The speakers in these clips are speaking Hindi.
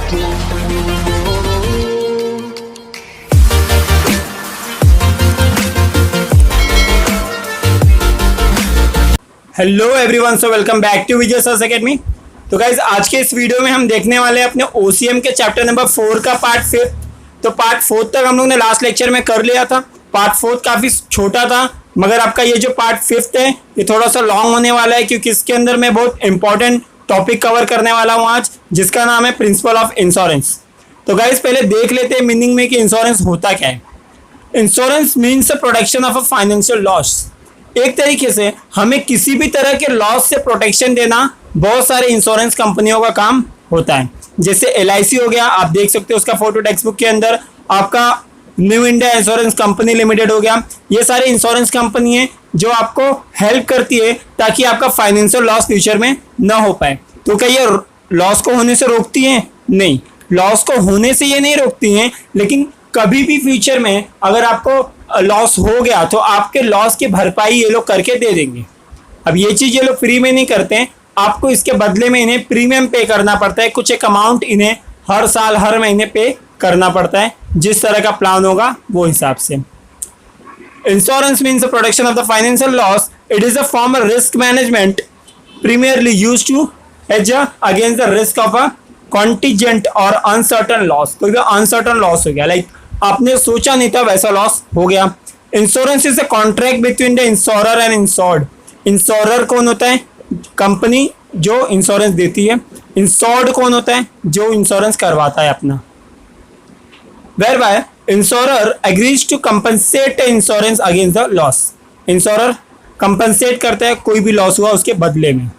Hello everyone, so welcome back to Vijay sir's academy. तो गाइज आज के इस वीडियो में हम देखने वाले हैं अपने ओसीएम के चैप्टर नंबर 4 का पार्ट 5। तो पार्ट 4 तक हम लोग ने लास्ट लेक्चर में कर लिया था। पार्ट 4 काफ़ी छोटा था, मगर आपका ये जो पार्ट 5 है ये थोड़ा सा लॉन्ग होने वाला है, क्योंकि इसके अंदर मैं बहुत इंपॉर्टेंट टॉपिक कवर करने वाला हूँ आज, जिसका नाम है प्रिंसिपल ऑफ इंश्योरेंस। तो गाइज पहले देख लेते हैं मीनिंग में कि इंश्योरेंस होता क्या है। Insurance means the protection of a financial loss. एक तरीके से हमें किसी भी तरह के लॉस से प्रोटेक्शन देना बहुत सारे इंश्योरेंस कंपनियों का काम होता है। जैसे LIC हो गया, आप देख सकते हो उसका फोटो टेक्स्ट बुक के अंदर। आपका new India insurance company limited हो गया। ये सारे इंश्योरेंस कंपनी है जो आपको हेल्प करती है ताकि आपका फाइनेंशियल लॉस फ्यूचर में ना हो पाए। तो क्या ये लॉस को होने से रोकती हैं? नहीं, लॉस को होने से ये नहीं रोकती हैं, लेकिन कभी भी फ्यूचर में अगर आपको लॉस हो गया तो आपके लॉस की भरपाई ये लोग करके दे देंगे। अब ये चीज़ ये लोग फ्री में नहीं करते हैं, आपको इसके बदले में इन्हें प्रीमियम पे करना पड़ता है। कुछ एक अमाउंट इन्हें हर साल हर महीने पे करना पड़ता है, जिस तरह का प्लान होगा वो हिसाब से। Insurance means the protection of the financial loss. It is a form of risk management primarily used to hedge against the risk of a contingent or uncertain loss। कोई भी अनसर्टन लॉस हो गया, लाइक आपने सोचा नहीं था वैसा लॉस हो गया। Insurance is a contract between the insurer and insured. Insurer कौन होता है? कंपनी जो इंश्योरेंस देती है। इंश्योर्ड कौन होता है? जो इंश्योरेंस करवाता है अपना। whereby insurer agrees to compensate insurance against the loss. Insurer compensate करता है कोई भी लॉस हुआ उसके बदले में।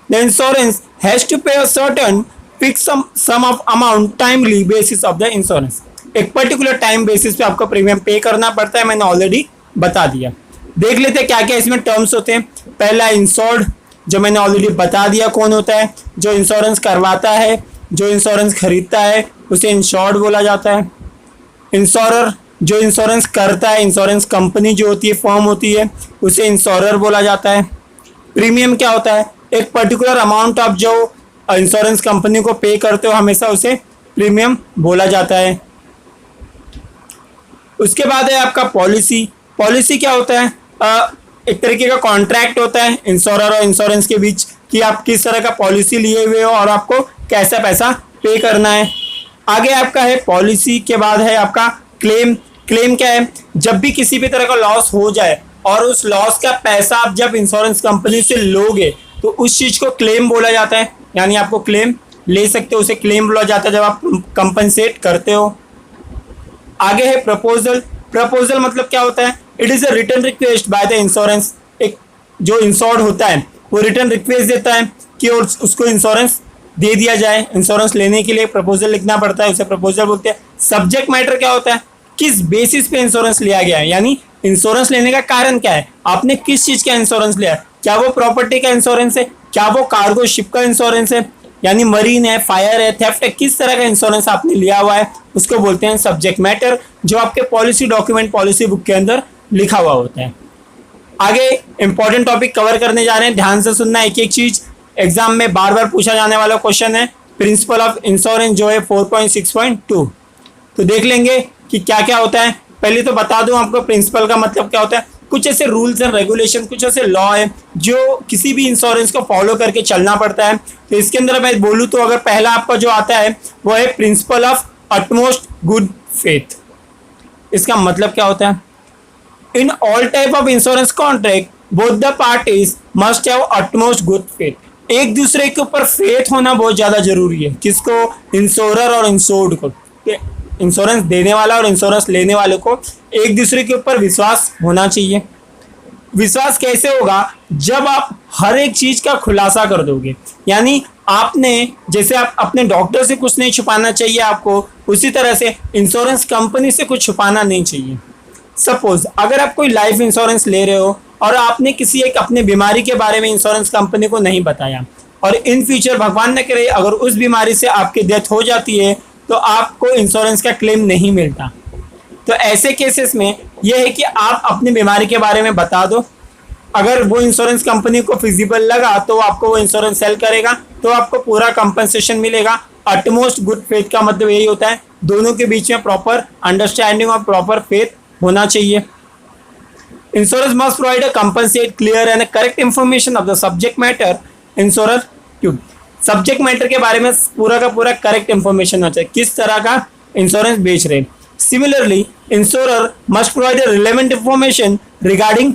The insurance has to pay a certain fixed sum of amount timely basis of the insurance। एक पर्टिकुलर टाइम बेसिस पे आपको प्रीमियम पे करना पड़ता है, मैंने ऑलरेडी बता दिया। देख लेते हैं क्या क्या इसमें टर्म्स होते हैं। पहला इंश्योर्ड, जो मैंने ऑलरेडी बता दिया कौन होता है। जो इंश्योरेंस करवाता है, जो इंश्योरेंस खरीदता है, उसे इंश्योर्ड बोला जाता है। इंश्योरर, जो इंश्योरेंस करता है, इंश्योरेंस कंपनी जो होती है, फर्म होती है, उसे इंश्योरर बोला जाता है। प्रीमियम क्या होता है? एक पर्टिकुलर अमाउंट आप जो इंश्योरेंस कंपनी को पे करते हो हमेशा उसे प्रीमियम बोला जाता है। उसके बाद है आपका पॉलिसी। पॉलिसी क्या होता है? एक तरीके का कॉन्ट्रैक्ट होता है इंश्योरर और इंश्योरेंस के बीच कि आप किस तरह का पॉलिसी लिए हुए हो और आपको कैसा पैसा पे करना है। आगे आपका है पॉलिसी के बाद है आपका क्लेम। क्लेम क्या है? जब भी किसी भी तरह का लॉस हो जाए और उस लॉस का पैसा आप जब इंश्योरेंस कंपनी से लोगे तो उस चीज़ को क्लेम बोला जाता है, यानी आपको क्लेम ले सकते हो, उसे क्लेम बोला जाता है जब आप कंपनसेट करते हो। आगे है प्रपोजल। प्रपोजल मतलब क्या होता है? It is a return request by the insurance. एक जो इंश्योर्ड होता है वो रिटर्न रिक्वेस्ट देता है कि उसको इंश्योरेंस दे दिया जाए। इंश्योरेंस लेने के लिए प्रपोजल लिखना पड़ता है, उसे प्रपोजल बोलते हैं। सब्जेक्ट मैटर क्या होता है? किस बेसिस पे इंश्योरेंस लिया गया है, यानी इंश्योरेंस लेने का कारण क्या है, आपने किस चीज़ का इंश्योरेंस लिया है। क्या वो प्रॉपर्टी का इंश्योरेंस है? क्या वो कार्गो शिप का इंश्योरेंस है, यानी मरीन है, फायर है, थेफ्ट है, किस तरह का इंश्योरेंस आपने लिया हुआ है, उसको बोलते हैं सब्जेक्ट मैटर, जो आपके पॉलिसी डॉक्यूमेंट, पॉलिसी बुक के अंदर लिखा हुआ होता है। आगे इंपॉर्टेंट टॉपिक कवर करने जा रहे हैं, ध्यान से सुनना एक एक चीज। एग्जाम में बार बार पूछा जाने वाला क्वेश्चन है प्रिंसिपल ऑफ इंश्योरेंस, जो है 4.6.2। तो देख लेंगे कि क्या क्या होता है। पहले तो बता दूं आपको प्रिंसिपल का मतलब क्या होता है। कुछ ऐसे रूल्स एंड रेगुलेशन, कुछ ऐसे लॉ है जो किसी भी इंश्योरेंस को फॉलो करके चलना पड़ता है। तो इसके अंदर मैं बोलूँ तो अगर पहला आपका जो आता है वो है principle of utmost good faith. इसका मतलब क्या होता है? In all type of insurance contract both the parties must have utmost good faith. एक दूसरे के ऊपर फेथ होना बहुत ज़्यादा जरूरी है। किसको? इंश्योरर और इंश्योर्ड को। इंश्योरेंस देने वाला और इंश्योरेंस लेने वाले को एक दूसरे के ऊपर विश्वास होना चाहिए। विश्वास कैसे होगा? जब आप हर एक चीज़ का खुलासा कर दोगे, यानी आपने जैसे आप अपने डॉक्टर से कुछ नहीं छुपाना चाहिए आपको, उसी तरह से इंश्योरेंस कंपनी से कुछ छुपाना नहीं चाहिए। सपोज अगर आप कोई लाइफ इंश्योरेंस ले रहे हो और आपने किसी एक अपने बीमारी के बारे में इंश्योरेंस कंपनी को नहीं बताया और इन फ्यूचर भगवान न करे अगर उस बीमारी से आपकी डेथ हो जाती है तो आपको इंश्योरेंस का क्लेम नहीं मिलता। तो ऐसे केसेस में यह है कि आप अपनी बीमारी के बारे में बता दो। अगर वो इंश्योरेंस कंपनी को फिजिबल लगा तो आपको वो इंश्योरेंस सेल करेगा, तो आपको पूरा कंपनसेशन मिलेगा। अटमोस्ट गुड फेथ का मतलब यही होता है दोनों के बीच में प्रॉपर अंडरस्टैंडिंग और प्रॉपर फेथ होना चाहिए। Insurance must provide a compensate clear and correct information of the subject matter insurer क्यों सब्जेक्ट मैटर के बारे में पूरा का पूरा करेक्ट इंफॉर्मेशन होना चाहिए, किस तरह का इंश्योरेंस बेच रहे हैं। Similarly insurer must provide relevant information regarding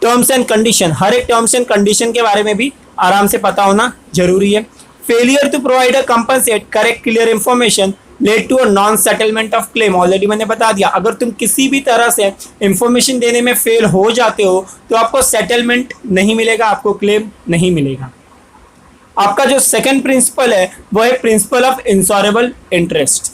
terms and condition, हर एक टर्म्स एंड कंडीशन के बारे में भी आराम से पता होना जरूरी है। Failure to provide a compensate correct clear information led to a non settlement of claim, already मैंने बता दिया, अगर तुम किसी भी तरह से इंफॉर्मेशन देने में फेल हो जाते हो तो आपको सेटलमेंट नहीं मिलेगा, आपको क्लेम नहीं मिलेगा। आपका जो सेकंड प्रिंसिपल है वो है principle of insurable interest.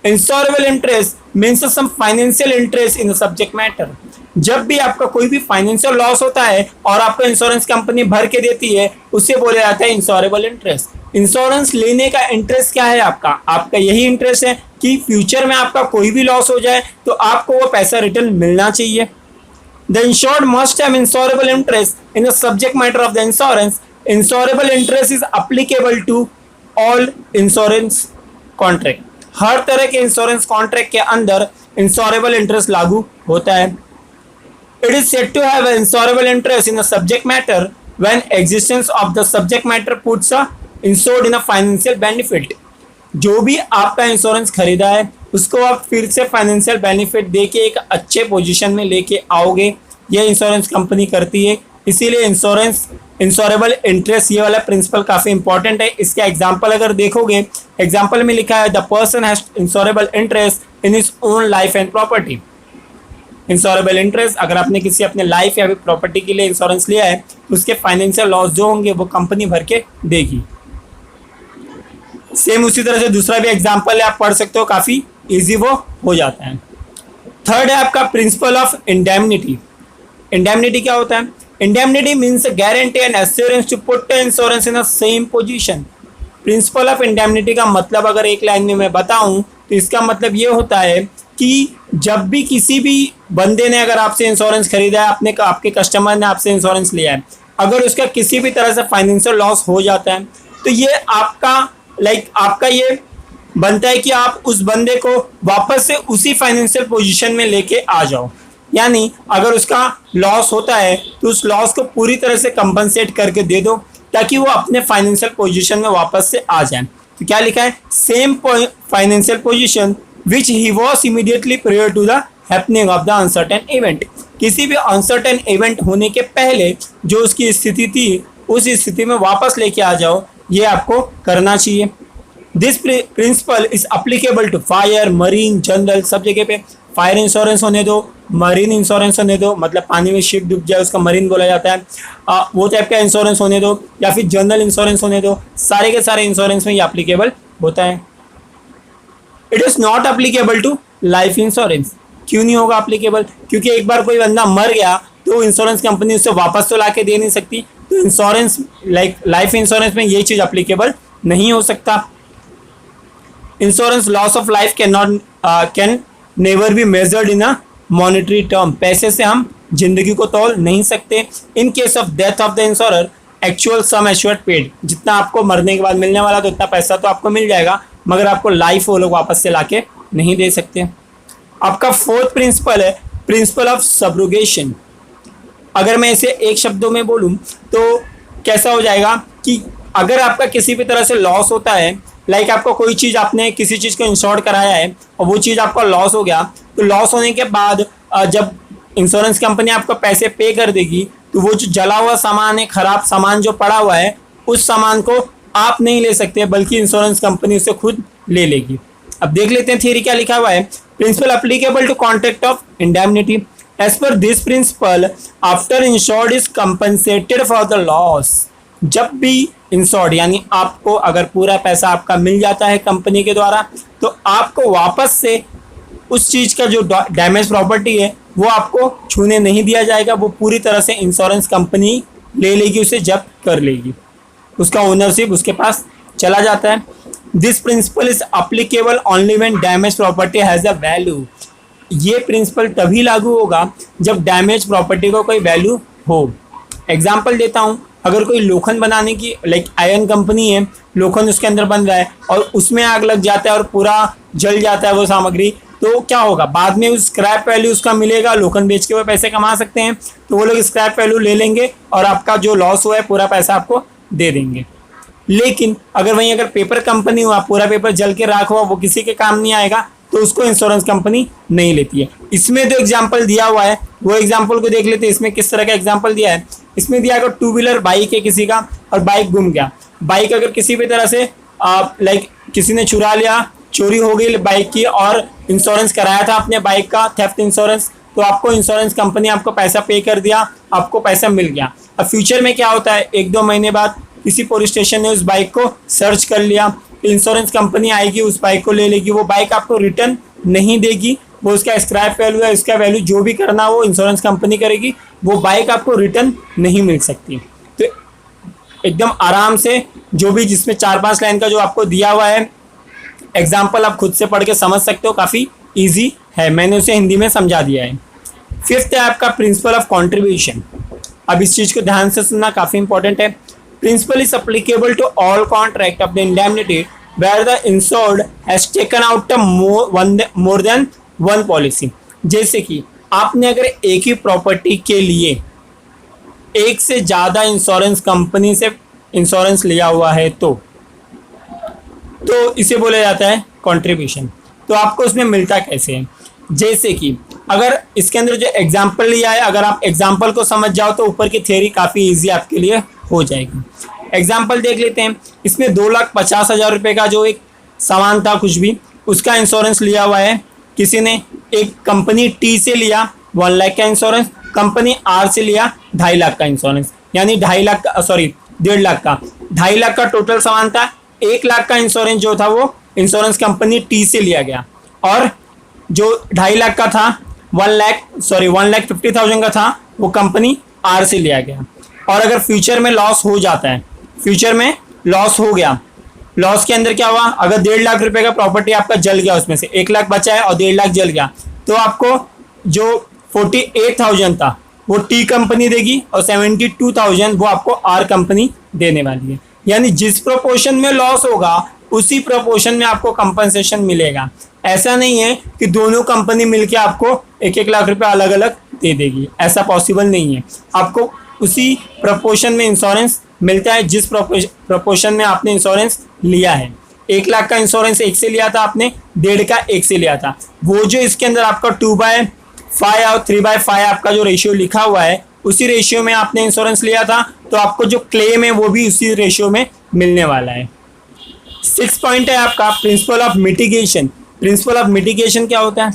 Insurable interest means some financial interest in the subject matter. जब भी आपका कोई भी फाइनेंशियल लॉस होता है और आपको इंश्योरेंस कंपनी भर के देती है उसे बोला जाता है इंश्योरेबल इंटरेस्ट। इंश्योरेंस लेने का इंटरेस्ट क्या है आपका यही इंटरेस्ट है कि फ्यूचर में आपका कोई भी लॉस हो जाए तो आपको वो पैसा रिटर्न मिलना चाहिए। The insured must have insurable interest in the subject matter of the insurance. Insurable interest is applicable to all insurance contract. हर तरह के इंश्योरेंस कॉन्ट्रैक्ट के अंदर इंश्योरेबल इंटरेस्ट लागू होता है। It is said to have an insurable interest in the subject matter when existence of the subject matter puts a insured in a financial benefit। जो भी आपका इंश्योरेंस खरीदा है उसको आप फिर से फाइनेंशियल बेनिफिट दे के एक अच्छे पोजीशन में लेके आओगे, ये इंश्योरेंस कंपनी करती है। इसीलिए इंश्योरेबल इंटरेस्ट ये वाला प्रिंसिपल काफ़ी इंपॉर्टेंट है। इसका एग्जाम्पल अगर देखोगे, एग्जाम्पल में लिखा है the person has insurable interest in his own life and property. Insurable interest, अगर आपने किसी अपने लाइफ या प्रॉपर्टी के लिए इंश्योरेंस लिया है तो उसके फाइनेंशियल लॉस जो होंगे वो कंपनी भर के देगी। सेम उसी तरह से दूसरा भी एग्जांपल है, आप पढ़ सकते हो, काफ़ी इजी वो हो जाता है। थर्ड है आपका प्रिंसिपल ऑफ इंडेमनिटी। इंडेमनिटी क्या होता है? Indemnity means guarantee and assurance to put insurance in the same position. Principle of indemnity का मतलब अगर एक लाइन में मैं बताऊं तो इसका मतलब ये होता है कि जब भी किसी भी बंदे ने अगर आपसे इंश्योरेंस खरीदा है, आपके कस्टमर ने आपसे इंश्योरेंस लिया है, अगर उसका किसी भी तरह से फाइनेंशियल लॉस हो जाता है तो ये आपका ये बनता है कि आप उस बंदे को वापस से उसी फाइनेंशियल पोजीशन में लेके आ जाओ। यानी अगर उसका लॉस होता है तो उस लॉस को पूरी तरह से कंपनसेट करके दे दो ताकि वो अपने फाइनेंशियल पोजीशन में वापस से आ जाए। तो क्या लिखा है? Same financial position which he was immediately prior to the happening of the uncertain event। किसी भी अनसर्टेन इवेंट होने के पहले जो उसकी स्थिति थी उस स्थिति में वापस लेके आ जाओ, ये आपको करना चाहिए। This principle is applicable to fire, marine, general, सब जगह पे फायर इंश्योरेंस होने दो, मरीन इंश्योरेंस होने दो, मतलब पानी में शिप डूब जाए उसका मरीन बोला जाता है, वो टाइप का इंश्योरेंस होने दो, या फिर जनरल इंश्योरेंस होने दो, सारे के सारे इंश्योरेंस में ये अप्लीकेबल होता है। It is not applicable to life insurance. क्यों नहीं होगा अप्लीकेबल? क्योंकि एक बार कोई बंदा मर गया तो इंश्योरेंस कंपनी उससे वापस तो ला के दे नहीं सकती, तो इंश्योरेंस लाइफ इंश्योरेंस में ये चीज़ अप्लीकेबल नहीं हो सकता। Insurance loss of life can never be measured in a monetary term. पैसे से हम जिंदगी को तोल नहीं सकते। In case of death of the insurer actual sum assured paid, जितना आपको मरने के बाद मिलने वाला तो उतना पैसा तो आपको मिल जाएगा, मगर आपको लाइफ वो लोग वापस से लाके नहीं दे सकते। आपका फोर्थ प्रिंसिपल है प्रिंसिपल ऑफ सब्रोगेशन। अगर मैं इसे एक शब्दों में बोलूं तो कैसा हो जाएगा कि अगर आपका किसी भी तरह से लॉस होता है, लाइक आपको कोई चीज़, आपने किसी चीज़ को इंश्योर कराया है और वो चीज़ आपका लॉस हो गया, तो लॉस होने के बाद जब इंश्योरेंस कंपनी आपको पैसे पे कर देगी तो वो जो जला हुआ सामान है, ख़राब सामान जो पड़ा हुआ है, उस सामान को आप नहीं ले सकते बल्कि इंश्योरेंस कंपनी उसे खुद ले लेगी। अब देख लेते हैं थियरी क्या लिखा हुआ है। Principle applicable to contract of indemnity. As per this principle after insured is compensated for the loss. जब भी इंश्योर्ड यानी आपको अगर पूरा पैसा आपका मिल जाता है कंपनी के द्वारा तो आपको वापस से उस चीज़ का जो डैमेज प्रॉपर्टी है वो आपको छूने नहीं दिया जाएगा, वो पूरी तरह से इंश्योरेंस कंपनी ले लेगी, उसे जब्त कर लेगी, उसका ओनरशिप उसके पास चला जाता है। This principle is applicable only when damage property has a value. ये प्रिंसिपल तभी लागू होगा जब डैमेज प्रॉपर्टी को कोई वैल्यू हो। एग्जाम्पल देता हूँ, अगर कोई लोखंड बनाने की लाइक आयरन कंपनी है, लोखंड उसके अंदर बन रहा है और उसमें आग लग जाता है और पूरा जल जाता है वो सामग्री, तो क्या होगा, बाद में उस स्क्रैप वैल्यू उसका मिलेगा, लोखंड बेच के वो पैसे कमा सकते हैं, तो वो लोग स्क्रैप वैल्यू ले लेंगे और आपका जो लॉस हुआ है पूरा पैसा आपको दे देंगे। लेकिन अगर वहीं अगर पेपर कंपनी हुआ, पूरा पेपर जल के राख हुआ, वो किसी के काम नहीं आएगा, तो उसको इंश्योरेंस कंपनी नहीं लेती है। इसमें जो एग्जाम्पल दिया हुआ है वो एग्जाम्पल को देख लेते हैं। इसमें किस तरह का एग्जाम्पल दिया है, इसमें दिया अगर टू व्हीलर बाइक है किसी का और बाइक गुम गया, बाइक अगर किसी भी तरह से लाइक किसी ने चुरा लिया, चोरी हो गई बाइक की और इंश्योरेंस कराया था अपने बाइक का, थेफ्ट इंश्योरेंस, तो आपको इंश्योरेंस कंपनी आपको पैसा पे कर दिया, आपको पैसा मिल गया। अब फ्यूचर में क्या होता है, 1-2 महीने बाद किसी पुलिस स्टेशन ने उस बाइक को सर्च कर लिया, इंश्योरेंस कंपनी आएगी, उस बाइक को ले लेगी, वो बाइक आपको रिटर्न नहीं देगी, वो उसका स्क्रैप वैल्यू है, उसका वैल्यू जो भी करना वो इंश्योरेंस कंपनी करेगी, वो बाइक आपको रिटर्न नहीं मिल सकती। तो एकदम आराम से जो भी जिसमें 4-5 लाइन का जो आपको दिया हुआ है एग्जाम्पल आप खुद से पढ़ के समझ सकते हो, काफ़ी ईजी है, मैंने उसे हिंदी में समझा दिया है। फिफ्थ है आपका प्रिंसिपल ऑफ कॉन्ट्रीब्यूशन। अब इस चीज़ को ध्यान से सुनना, काफ़ी इंपॉर्टेंट है। Principle is applicable to all contract of the indemnity where the insured has taken out more than one policy. जैसे कि आपने अगर एक ही प्रॉपर्टी के लिए एक से ज़्यादा इंश्योरेंस कंपनी से इंश्योरेंस लिया हुआ है तो इसे बोला जाता है कंट्रीब्यूशन। तो आपको उसमें मिलता कैसे है, जैसे कि अगर इसके अंदर जो एग्जाम्पल लिया है, अगर आप एग्जाम्पल को समझ जाओ तो ऊपर की थ्योरी काफ़ी इजी आपके लिए हो जाएगी। एग्जाम्पल देख लेते हैं। इसमें 2,50,000 रुपये का जो एक सामान था कुछ भी, उसका इंश्योरेंस लिया हुआ है किसी ने। एक कंपनी टी से लिया 1 लाख का इंश्योरेंस, कंपनी आर से लिया 2.5 लाख का इंश्योरेंस, यानी 1.5 लाख का 1.5 लाख का 2.5 लाख का टोटल सामान था। 1 लाख का इंश्योरेंस जो था वो इंश्योरेंस कंपनी टी से लिया गया और जो 2.5 लाख का था 1,50,000 का था वो कंपनी आर से लिया गया। और अगर फ्यूचर में लॉस हो जाता है, फ्यूचर में लॉस हो गया, लॉस के अंदर क्या हुआ, अगर 1.5 लाख रुपए का प्रॉपर्टी आपका जल गया, उसमें से 1 लाख बचा है और 1.5 लाख जल गया, तो आपको जो 48,000 था वो टी कंपनी देगी और 72,000 वो आपको आर कंपनी देने वाली है। यानी जिस प्रोपोर्शन में लॉस होगा उसी प्रोपोर्शन में आपको कंपनसेशन मिलेगा। ऐसा नहीं है कि दोनों कंपनी मिलके आपको 1-1 लाख रुपए अलग अलग दे देगी, ऐसा पॉसिबल नहीं है। आपको उसी प्रोपोर्शन में इंश्योरेंस मिलता है जिस प्रोपोर्शन में आपने इंश्योरेंस लिया है। 1 लाख का इंश्योरेंस एक से लिया था आपने, 1.5 का एक से लिया था, वो जो इसके अंदर आपका 2/5 और 3/5 आपका जो रेशियो लिखा हुआ है उसी रेशियो में आपने इंश्योरेंस लिया था, तो आपको जो क्लेम है वो भी उसी रेशियो में मिलने वाला है। 6 पॉइंट है आपका principle of mitigation. Principle of mitigation क्या होता है?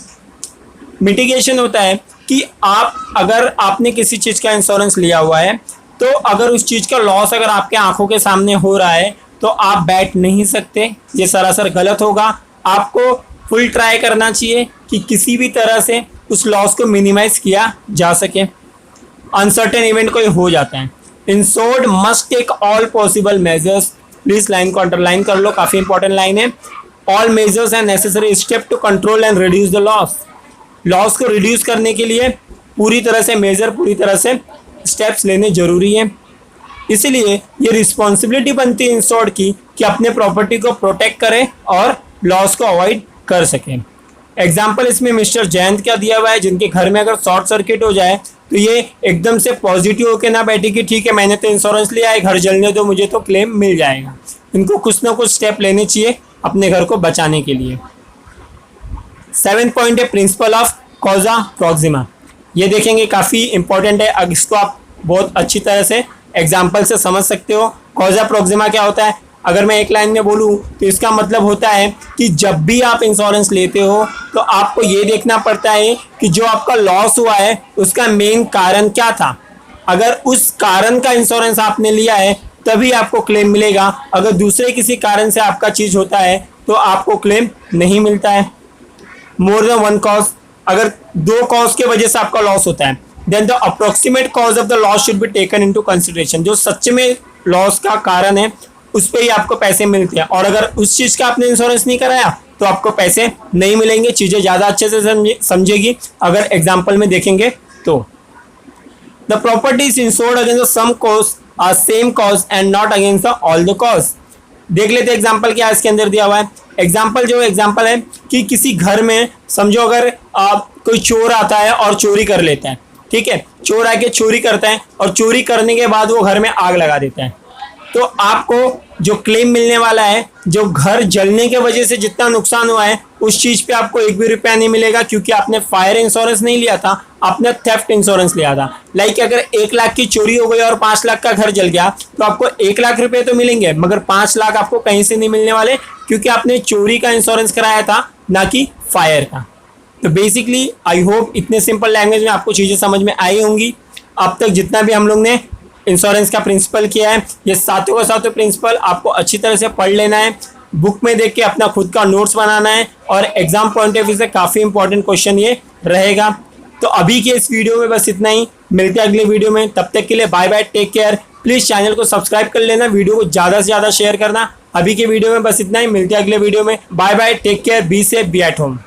मिटिगेशन होता है कि आप अगर आपने किसी चीज़ का इंश्योरेंस लिया हुआ है तो अगर उस चीज़ का लॉस अगर आपके आंखों के सामने हो रहा है तो आप बैठ नहीं सकते, ये सरासर गलत होगा। आपको फुल ट्राई करना चाहिए कि किसी भी तरह से उस लॉस को मिनिमाइज किया जा सके। अनसर्टेन इवेंट कोई हो जाता है, insured must take all possible measures. Please line को अंडरलाइन कर लो, काफ़ी इंपॉर्टेंट लाइन है। All measures and necessary step to control and reduce the loss. Loss को रिड्यूस करने के लिए पूरी तरह से मेजर, पूरी तरह से स्टेप्स लेने जरूरी है। इसीलिए ये रिस्पॉन्सिबिलिटी बनती है इंश्योर्ड की कि अपने प्रॉपर्टी को प्रोटेक्ट करें और लॉस को अवॉइड कर सकें। एग्जाम्पल इसमें मिस्टर जयंत का दिया हुआ है, जिनके घर में अगर शॉर्ट सर्किट हो जाए तो ये एकदम से पॉजिटिव होकर ना बैठे कि ठीक है मैंने तो इंश्योरेंस लिया है, घर जलने दो मुझे तो क्लेम मिल जाएगा। इनको कुछ ना कुछ स्टेप लेने चाहिए अपने घर को बचाने के लिए। 7th पॉइंट है प्रिंसिपल ऑफ कॉजा प्रॉक्सिमा। ये देखेंगे काफ़ी इंपॉर्टेंट है, अब इसको आप बहुत अच्छी तरह से एग्जाम्पल से समझ सकते हो। कॉजा प्रॉक्सिमा क्या होता है? अगर मैं एक लाइन में बोलूँ तो इसका मतलब होता है कि जब भी आप इंश्योरेंस लेते हो तो आपको ये देखना पड़ता है कि जो आपका लॉस हुआ है उसका मेन कारण क्या था। अगर उस कारण का इंश्योरेंस आपने लिया है तभी आपको क्लेम मिलेगा, अगर दूसरे किसी कारण से आपका चीज़ होता है तो आपको क्लेम नहीं मिलता है। मोर देन वन कॉज, अगर 2 कॉज के वजह से आपका लॉस होता है then the approximate cause of the loss should be taken into consideration. जो सच में लॉस का कारण है उस पर ही आपको पैसे मिलते हैं, और अगर उस चीज़ का आपने इंश्योरेंस नहीं कराया तो आपको पैसे नहीं मिलेंगे। चीज़ें ज़्यादा अच्छे से समझेगी अगर एग्जाम्पल में देखेंगे तो। The property is insured against some same cause and not against the all the cause. देख लेते एग्जाम्पल क्या इसके अंदर दिया हुआ है। एग्जाम्पल है कि किसी घर में समझो अगर कोई चोर आता है और चोरी कर लेता है, ठीक है, चोर आके चोरी करता है और चोरी करने के बाद वो घर में आग लगा देता है, तो आपको जो क्लेम मिलने वाला है, जो घर जलने के वजह से जितना नुकसान हुआ है उस चीज पे आपको 1 भी रुपया नहीं मिलेगा, क्योंकि आपने फायर इंश्योरेंस नहीं लिया था, आपने थेफ्ट इंश्योरेंस लिया था। लाइक अगर 1 लाख की चोरी हो गई और 5 लाख का घर जल गया तो आपको 1 लाख रुपए तो मिलेंगे, मगर 5 लाख आपको कहीं से नहीं मिलने वाले, क्योंकि आपने चोरी का इंश्योरेंस कराया था, ना कि फायर का। तो बेसिकली आई होप इतने सिंपल लैंग्वेज में आपको चीज़ें समझ में आई होंगी। अब तक जितना भी हम लोग ने इंश्योरेंस का प्रिंसिपल किया है, ये सातों का सातों प्रिंसिपल आपको अच्छी तरह से पढ़ लेना है, बुक में देख के अपना खुद का नोट्स बनाना है, और एग्जाम पॉइंट ऑफ व्यू से काफ़ी इंपॉर्टेंट क्वेश्चन ये रहेगा। तो अभी के इस वीडियो में बस इतना ही, मिलते हैं अगले वीडियो में, तब तक के लिए bye bye, take care. Please channel को सब्सक्राइब कर लेना, वीडियो को ज़्यादा से ज़्यादा शेयर करना। अभी के वीडियो में बस इतना ही, मिलते हैं अगले वीडियो में, bye bye, take care, be safe, be at home.